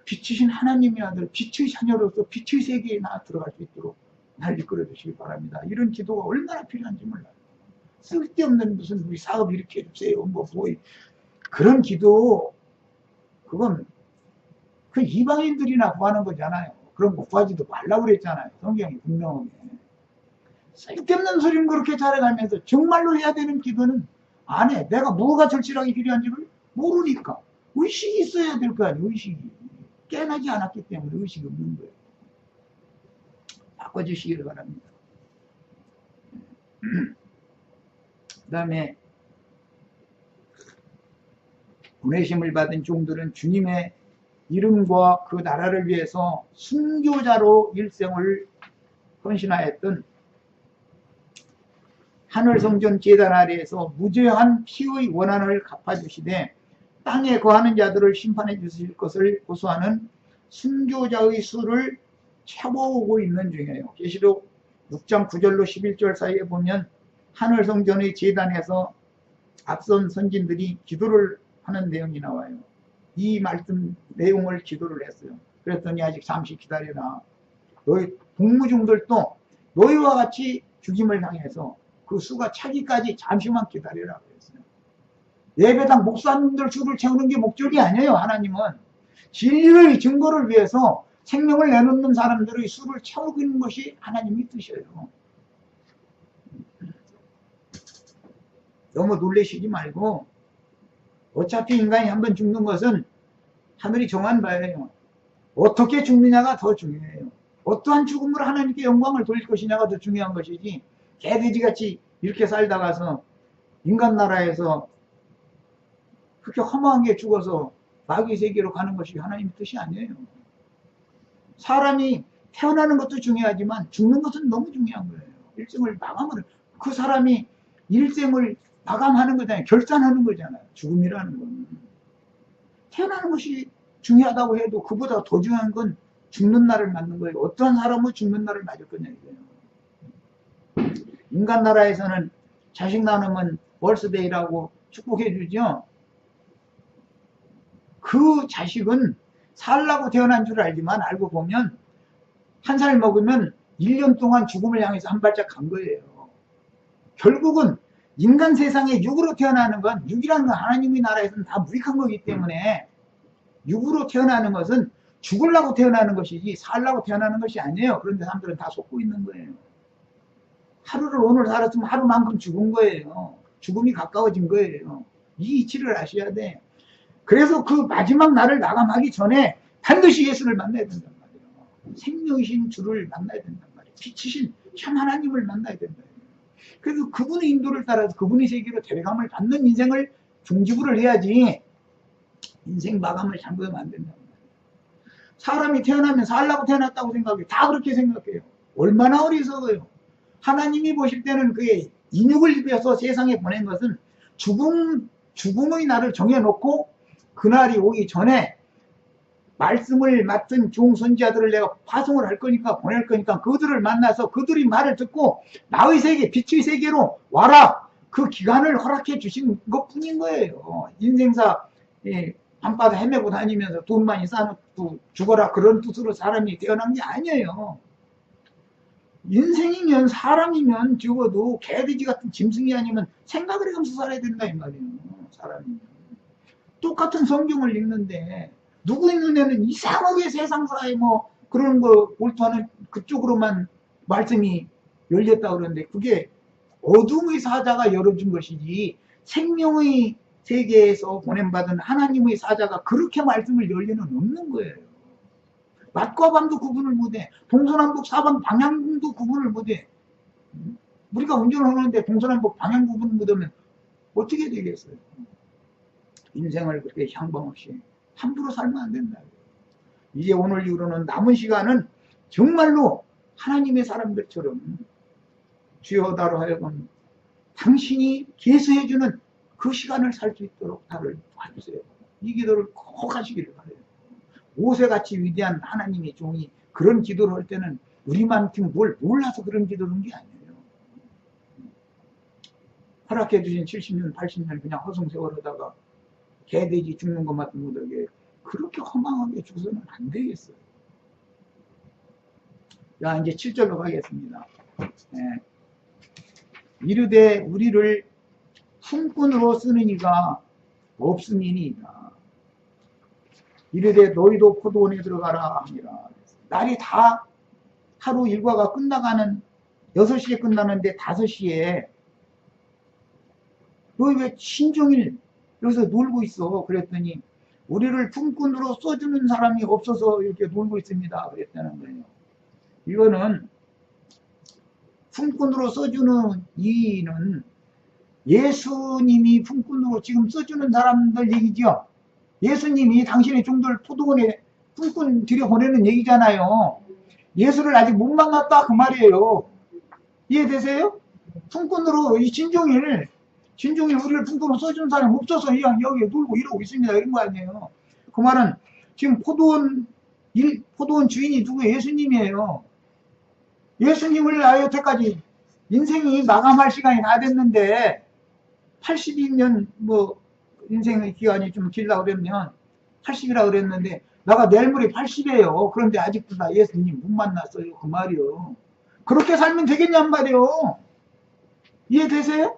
빛이신 하나님의 아들, 빛의 자녀로서 빛의 세계에 나 들어갈 수 있도록 날 이끌어 주시기 바랍니다. 이런 기도가 얼마나 필요한지 몰라요. 쓸데없는 무슨 우리 사업 이렇게 해주세요. 그런 기도, 그건 그 이방인들이나 구하는 거잖아요. 그런 거 구하지도 말라고 그랬잖아요. 성경이 분명하게. 쓸데없는 소리는 그렇게 잘해가면서 정말로 해야 되는 기도는 안 해. 내가 뭐가 절실하게 필요한지를 모르니까. 의식이 있어야 될 거 아니에요. 의식이. 깨어나지 않았기 때문에 의식이 없는 거예요. 바꿔주시기를 바랍니다. 그 다음에 보내심을 받은 종들은 주님의 이름과 그 나라를 위해서 순교자로 일생을 헌신하였던 하늘성전 제단 아래에서 무죄한 피의 원한을 갚아주시되 땅에 거하는 자들을 심판해 주실 것을 고소하는 순교자의 수를 채워오고 있는 중이에요. 계시록 6장 9절로 11절 사이에 보면 하늘성전의 제단에서 앞선 선진들이 기도를 하는 내용이 나와요. 이 말씀 내용을 기도를 했어요. 그랬더니 아직 잠시 기다려라. 너희 복무중들도 너희와 같이 죽임을 당해서 그 수가 차기까지 잠시만 기다려라 그랬어요. 예배당 목사님들 수를 채우는 게 목적이 아니에요. 하나님은 진리의 증거를 위해서 생명을 내놓는 사람들의 수를 채우고 있는 것이 하나님의 뜻이에요. 너무 놀라시지 말고 어차피 인간이 한번 죽는 것은 하늘이 정한 바예요. 어떻게 죽느냐가 더 중요해요. 어떠한 죽음으로 하나님께 영광을 돌릴 것이냐가 더 중요한 것이지, 개돼지같이 이렇게 살다가서 인간 나라에서 그렇게 허무하게 죽어서 마귀 세계로 가는 것이 하나님의 뜻이 아니에요. 사람이 태어나는 것도 중요하지만 죽는 것은 너무 중요한 거예요. 일생을 마감을, 그 사람이 일생을 마감하는 거잖아요. 결산하는 거잖아요. 죽음이라는 건. 태어나는 것이 중요하다고 해도 그보다 더 중요한 건 죽는 날을 맞는 거예요. 어떤 사람은 죽는 날을 맞을 거냐 이거예요. 인간 나라에서는 자식 낳으면 벌스데이라고 축복해 주죠. 그 자식은 살라고 태어난 줄 알지만 알고 보면 한 살 먹으면 1년 동안 죽음을 향해서 한 발짝 간 거예요. 결국은 인간 세상에 육으로 태어나는 건, 육이라는 건 하나님의 나라에서는 다 무익한 거기 때문에 육으로 태어나는 것은 죽으려고 태어나는 것이지 살라고 태어나는 것이 아니에요. 그런데 사람들은 다 속고 있는 거예요. 하루를 오늘 살았으면 하루만큼 죽은 거예요. 죽음이 가까워진 거예요. 이 이치를 아셔야 돼. 그래서 그 마지막 날을 마감하기 전에 반드시 예수를 만나야 된단 말이에요. 생명이신 주를 만나야 된단 말이에요. 빛이신 참 하나님을 만나야 된다. 그래서 그분의 인도를 따라서 그분의 세계로 데려감을 받는 인생을 중지부를 해야지 인생 마감을 잘못하면 안 된단 말이에요. 사람이 태어나면 살라고 태어났다고 생각해요. 다 그렇게 생각해요. 얼마나 어리석어요. 하나님이 보실 때는 그의 인육을 입혀서 세상에 보낸 것은 죽음의 날을 정해놓고 그날이 오기 전에 말씀을 맡은 종 선지자들을 내가 파송을 할 거니까 보낼 거니까 그들을 만나서 그들이 말을 듣고 나의 세계, 빛의 세계로 와라. 그 기간을 허락해 주신 것뿐인 거예요. 인생사 밤바다 헤매고 다니면서 돈 많이 쌓아놓고 죽어라 그런 뜻으로 사람이 태어난 게 아니에요. 인생이면 사람이면 죽어도 개돼지 같은 짐승이 아니면 생각을 하면서 살아야 된다 이 말이에요. 사람이면 똑같은 성경을 읽는데 누구의 눈에는 이상하게 세상사에 뭐 그런 거 몰두하는 그쪽으로만 말씀이 열렸다 그러는데 그게 어둠의 사자가 열어준 것이지 생명의 세계에서 보냄받은 하나님의 사자가 그렇게 말씀을 열 리는 없는 거예요. 낮과 밤도 구분을 못해. 동서남북 사방 방향도 구분을 못해. 우리가 운전을 하는데 동서남북 방향 구분을 못하면 어떻게 되겠어요? 인생을 그렇게 향방 없이 함부로 살면 안 된다. 이제 오늘 이후로는 남은 시간은 정말로 하나님의 사람들처럼 주여 나로 하여금 당신이 계수해주는 그 시간을 살 수 있도록 나를 도와주세요. 이 기도를 꼭 하시기를 바라요. 모세같이 위대한 하나님의 종이 그런 기도를 할 때는 우리만큼 뭘 몰라서 그런 기도를 한 게 아니에요. 허락해 주신 70년, 80년 그냥 허송세월 하다가 개돼지 죽는 것만 못하게 그렇게 허망하게 죽어서는 안 되겠어요. 자, 이제 7절로 가겠습니다. 네. 이르되 우리를 품꾼으로 쓰는 이가 없음이니이다. 이르되 너희도 포도원에 들어가라 하니라. 날이 다 하루 일과가 끝나가는 6시에 끝나는데 5시에 너희 왜 신종일 여기서 놀고 있어? 그랬더니 우리를 품꾼으로 써주는 사람이 없어서 이렇게 놀고 있습니다. 그랬다는 거예요. 이거는 품꾼으로 써주는 이는 예수님이 품꾼으로 지금 써주는 사람들 얘기죠. 예수님이 당신의 종들 포도원에 품꾼 들여보내는 얘기잖아요. 예수를 아직 못 만났다 그 말이에요. 이해되세요? 품꾼으로 이 진종일 우리를 품꾼으로 써주는 사람이 없어서 그냥 여기에 놀고 이러고 있습니다. 이런 거 아니에요. 그 말은 지금 포도원 주인이 누구예요? 예수님이에요. 예수님을 여태까지 인생이 마감할 시간이 다 됐는데 82년 뭐 인생의 기간이 좀 길다고 그러면 80이라고 그랬는데 내가 내일 모레 80이에요. 그런데 아직도 나 예수님 못 만났어요. 그 말이요. 그렇게 살면 되겠냔 말이요. 이해되세요?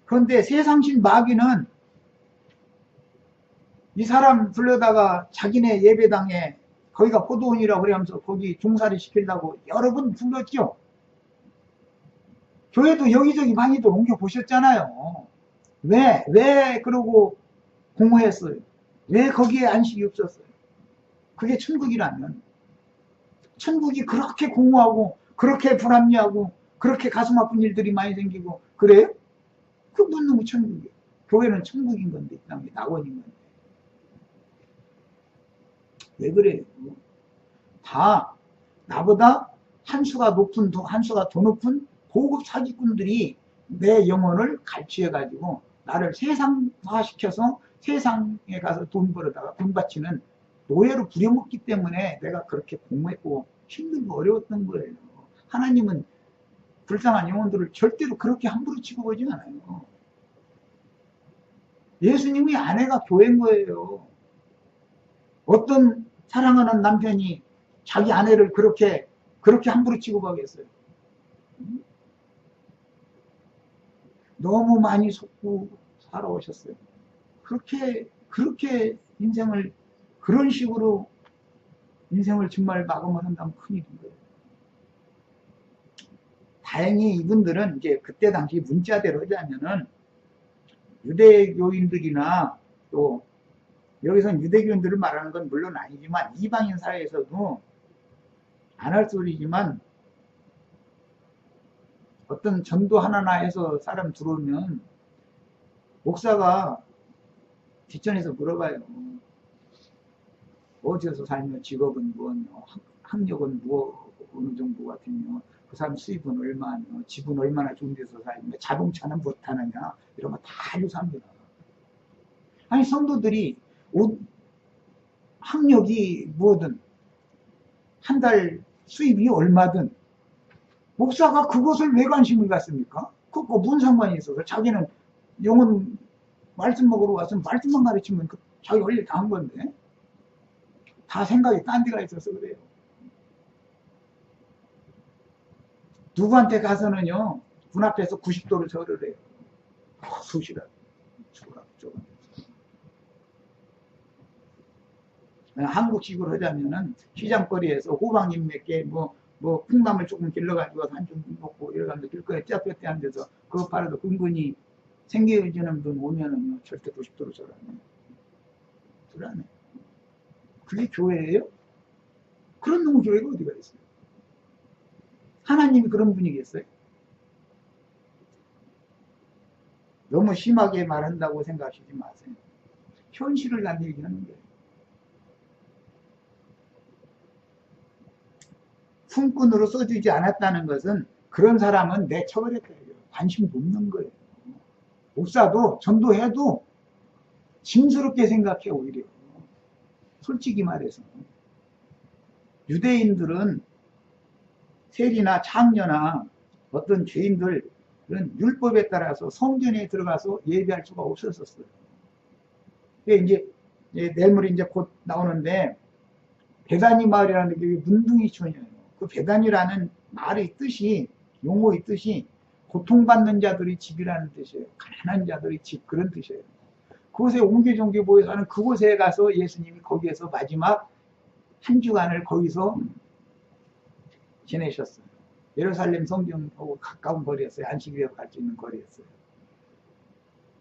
그런데 세상신 마귀는 이 사람 불러다가 자기네 예배당에 거기가 포도원이라고 그러면서 거기 종살이 시키려고 여러 번 불렀죠. 교회도 여기저기 많이들 옮겨보셨잖아요. 왜 그러고 공허했어요? 왜 거기에 안식이 없었어요? 그게 천국이라면. 천국이 그렇게 공허하고, 그렇게 불합리하고, 그렇게 가슴 아픈 일들이 많이 생기고, 그래요? 그 묻는 거 천국이에요. 교회는 천국인 건데, 이 땅에 낙원인 건데. 왜 그래요? 다 나보다 한 수가 더 높은 고급 사기꾼들이 내 영혼을 갈취해가지고 나를 세상화시켜서 세상에 가서 돈 벌어다가 돈 바치는 노예로 부려먹기 때문에 내가 그렇게 공허했고 힘들고 어려웠던 거예요. 하나님은 불쌍한 영혼들을 절대로 그렇게 함부로 취급하지 않아요. 예수님의 아내가 교회인 거예요. 어떤 사랑하는 남편이 자기 아내를 그렇게 함부로 취급하겠어요. 너무 많이 속고 살아오셨어요. 그렇게 인생을, 그런 식으로 인생을 정말 마감을 한다면 큰일인 거예요. 다행히 이분들은 이제 그때 당시 문자대로 하자면은 유대교인들이나 또 여기서는 유대교인들을 말하는 건 물론 아니지만 이방인 사회에서도 안 할 소리지만 어떤 전도 하나나 해서 사람 들어오면 목사가 뒷전에서 물어봐요. 어디서 살며 직업은 뭐냐, 학력은 어느 정도 같으며 그 사람 수입은 얼마냐, 집은 얼마나 좋은 데서 살며 자동차는 못 타느냐, 이런 거 다 조사합니다. 아니 성도들이 학력이 뭐든 한 달 수입이 얼마든 목사가 그것을 왜 관심을 갖습니까? 그거 무슨 상관이 있어서 자기는 영혼 말씀 먹으러 와서 말씀만 가르치면 자기 원래 다 한 건데 다 생각이 딴 데가 있어서 그래요. 누구한테 가서는요 문 앞에서 90도로 절을 해요. 수시라 저거. 한국식으로 하자면은 시장거리에서 호박잎 몇 개, 콩나물 조금 길러가지고 한 좀 먹고 이러가면서 길거리에 떼떼떼 하는 데서 그거 팔아도 근근히 생계해주는 분 오면은요 절대 90도로 절 안 해요. 그게 교회예요? 그런 놈의 교회가 어디가 있어요? 하나님이 그런 분이겠어요? 너무 심하게 말한다고 생각하시지 마세요. 현실을 난 얘기하는 거예요. 품꾼으로 써주지 않았다는 것은 그런 사람은 내 처벌했다. 관심도 없는 거예요. 목사도 전도해도 짐스럽게 생각해 오히려. 솔직히 말해서. 유대인들은 세리나 창녀나 어떤 죄인들은 율법에 따라서 성전에 들어가서 예배할 수가 없었어요. 이제 내일모레 이제 곧 나오는데 베다니 마을이라는 게 문둥이촌이에요. 그 베다니라는 말의 뜻이 용어의 뜻이 고통받는 자들의 집이라는 뜻이에요. 가난한 자들의 집 그런 뜻이에요. 그곳에 옹기종기 모여서 하는 그곳에 가서 예수님이 거기에서 마지막 한 주간을 거기서 지내셨어요. 예루살렘 성전하고 가까운 거리였어요. 안식일에 갈 수 있는 거리였어요.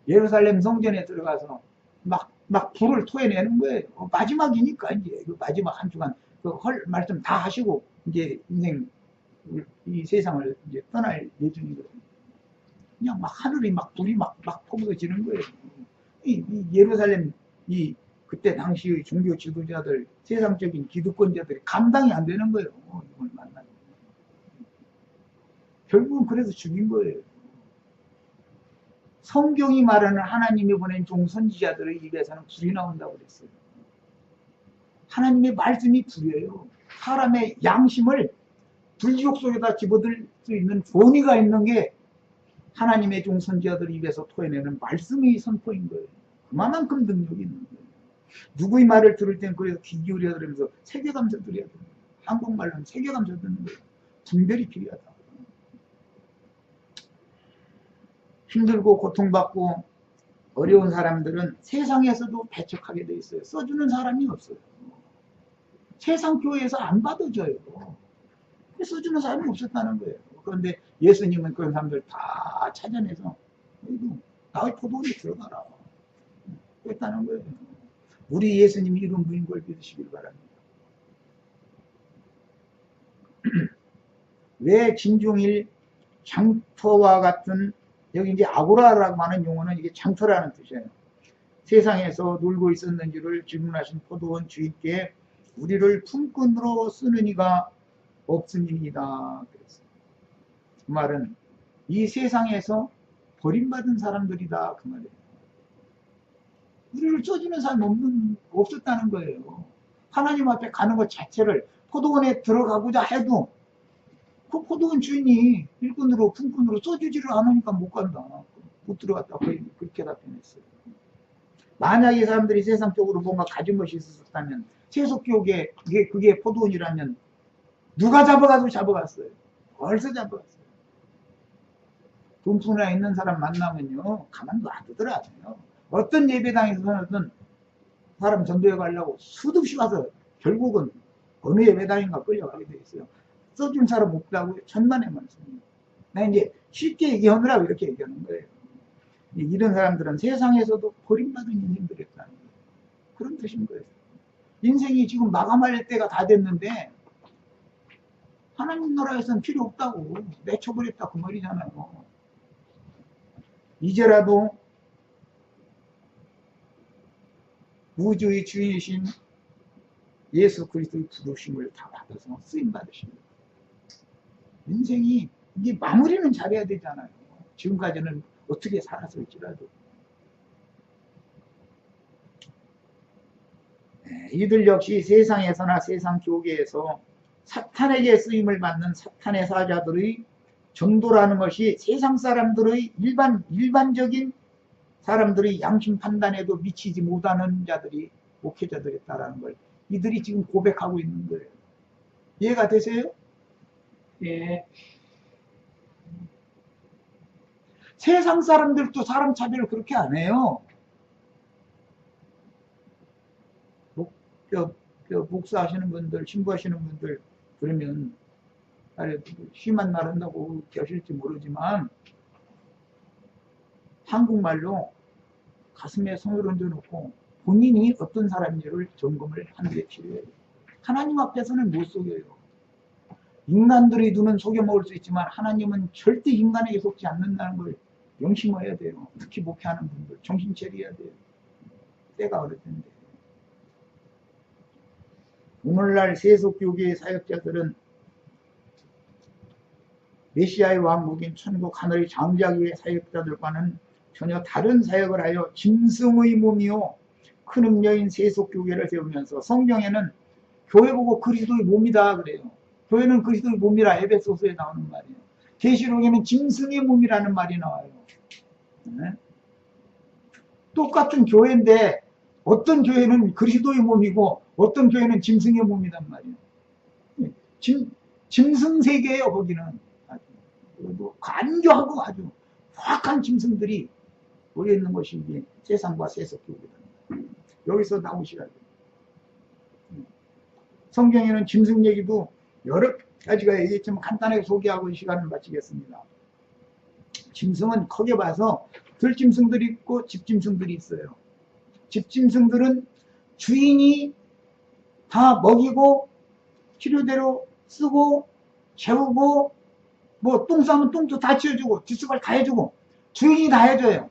예루살렘 성전에 들어가서 막 불을 토해내는 거예요. 마지막이니까 이제 그 마지막 한 주간 그 말씀 다 하시고 이제 인생 이 세상을 이제 떠날 예정이거든요. 그냥 막 하늘이 막 불이 막 퍼부어지는 거예요. 이 예루살렘 그때 당시의 종교 지도자들, 세상적인 기득권자들이 감당이 안 되는 거예요. 이걸 만나면. 결국은 그래서 죽인 거예요. 성경이 말하는 하나님이 보낸 종 선지자들의 입에서는 불이 나온다고 그랬어요. 하나님의 말씀이 불이에요. 사람의 양심을 불지옥 속에다 집어들 수 있는 권위가 있는 게 하나님의 종 선지자들 입에서 토해내는 말씀이 선포인 거예요. 그만큼 능력이 있는 거예요. 누구의 말을 들을 땐 그래서 귀 기울여 들으면서 세계감사 드려야 돼요. 한국말로는 세계감사 듣는 거예요. 분별이 필요하다. 힘들고 고통받고 어려운 사람들은 세상에서도 배척하게 돼 있어요. 써주는 사람이 없어요. 세상 교회에서 안 받아줘요. 써주는 사람이 없었다는 거예요. 그런데 예수님은 그런 사람들 다 찾아내서 나의 포도원에 들어가라 그랬다는 거예요. 우리 예수님이 이런 분인 걸 믿으시길 바랍니다. 왜 진중일 장터와 같은, 여기 이제 아고라라고 하는 용어는 이게 장터라는 뜻이에요. 세상에서 놀고 있었는지를 질문하신 포도원 주인께 우리를 품꾼으로 쓰는 이가 없음입니다. 그 말은 이 세상에서 버림받은 사람들이다 그 말이에요. 우리를 써주는 사람이 없었다는 거예요. 하나님 앞에 가는 것 자체를, 포도원에 들어가고자 해도 그 포도원 주인이 일꾼으로 품꾼으로 써주지를 않으니까 못 간다. 못 들어갔다. 그렇게 답변했어요. 만약 이 사람들이 세상적으로 뭔가 가진 것이 있었다면, 세속교계 그게 포도원이라면 누가 잡아가도 잡아갔어요. 벌써 잡아갔어요. 돈푸나 있는 사람 만나면요 가만 놔두더라고요. 어떤 예배당에서는 사람 전도해 가려고 수없이 와서 결국은 어느 예배당인가 끌려가게 돼 있어요. 써준 사람 없다고 천만의 말씀입니다. 나 이제 쉽게 얘기하느라고 이렇게 얘기하는 거예요. 이런 사람들은 세상에서도 버림받은 인생들이었다는 거예요. 그런 뜻인 거예요. 인생이 지금 마감할 때가 다 됐는데 하나님 나라에서는 필요 없다고 내쳐버렸다 그 말이잖아요. 이제라도 우주의 주인이신 예수 그리스도의 부르심을 다 받아서 쓰임받으십니다. 인생이 이게 마무리는 잘해야 되잖아요. 지금까지는 어떻게 살았을지라도. 이들 역시 세상에서나 세상 교계에서 사탄에게 쓰임을 받는 사탄의 사자들의 전도라는 것이 세상 사람들의 일반적인 사람들의 양심 판단에도 미치지 못하는 자들이 목회자들이었다라는 걸 이들이 지금 고백하고 있는 거예요. 이해가 되세요? 예. 세상 사람들도 사람 차별을 그렇게 안 해요. 목사하시는 분들, 신부하시는 분들 그러면 심한 말 한다고 계실지 모르지만 한국말로 가슴에 손을 얹어놓고 본인이 어떤 사람인지를 점검을 하는 게 필요해요. 하나님 앞에서는 못 속여요. 인간들의 눈은 속여먹을 수 있지만 하나님은 절대 인간에게 속지 않는다는 걸 명심해야 돼요. 특히 목회하는 분들 정신 차려야 돼요. 때가 어릴 텐데. 오늘날 세속교계의 사역자들은 메시아의 왕국인 천국 하늘의 장자교의 사역자들과는 전혀 다른 사역을 하여 짐승의 몸이요 큰 음녀인 세속교계를 세우면서, 성경에는 교회 보고 그리스도의 몸이다 그래요. 교회는 그리스도의 몸이라 에베소서에 나오는 말이에요. 계시록에는 짐승의 몸이라는 말이 나와요. 네? 똑같은 교회인데 어떤 교회는 그리스도의 몸이고 어떤 교회는 짐승의 몸이란 말이에요. 짐승 세계예요. 거기는 아주 간교하고 아주 확한 짐승들이 모여있는 것이 이제 세상과 세속교회입니다. 여기서 나오시라. 성경에는 짐승 얘기도 여러 가지가 얘기했지만 간단하게 소개하고 이 시간을 마치겠습니다. 짐승은 크게 봐서 들짐승들이 있고 집짐승들이 있어요. 집짐승들은 주인이 다 먹이고 필요대로 쓰고 재우고 뭐 똥 싸면 똥도 다 치워주고 뒷수발 다 해주고 주인이 다 해줘요.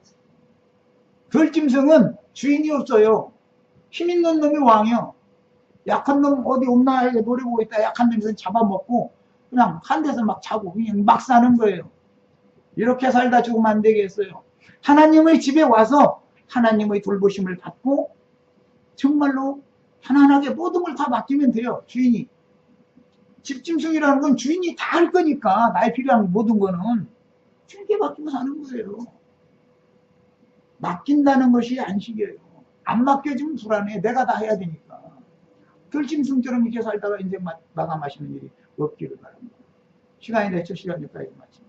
들짐승은 주인이 없어요. 힘 있는 놈이 왕이요. 약한 놈 어디 없나 이렇게 노려보고 있다 약한 놈이 잡아먹고 그냥 한 데서 막 자고 그냥 막 사는 거예요. 이렇게 살다 죽으면 안 되겠어요. 하나님의 집에 와서 하나님의 돌보심을 받고 정말로 편안하게 모든 걸 다 맡기면 돼요. 주인이. 집짐승이라는 건 주인이 다 할 거니까 나의 필요한 모든 거는 주인께 맡기고 사는 거예요. 맡긴다는 것이 안식이에요. 안 맡겨주면 불안해. 내가 다 해야 되니까. 들짐승처럼 이렇게 살다가 인생 마감하시는 일이 없기를 바랍니다. 시간이 됐죠. 시간 여기까지 마칩니다.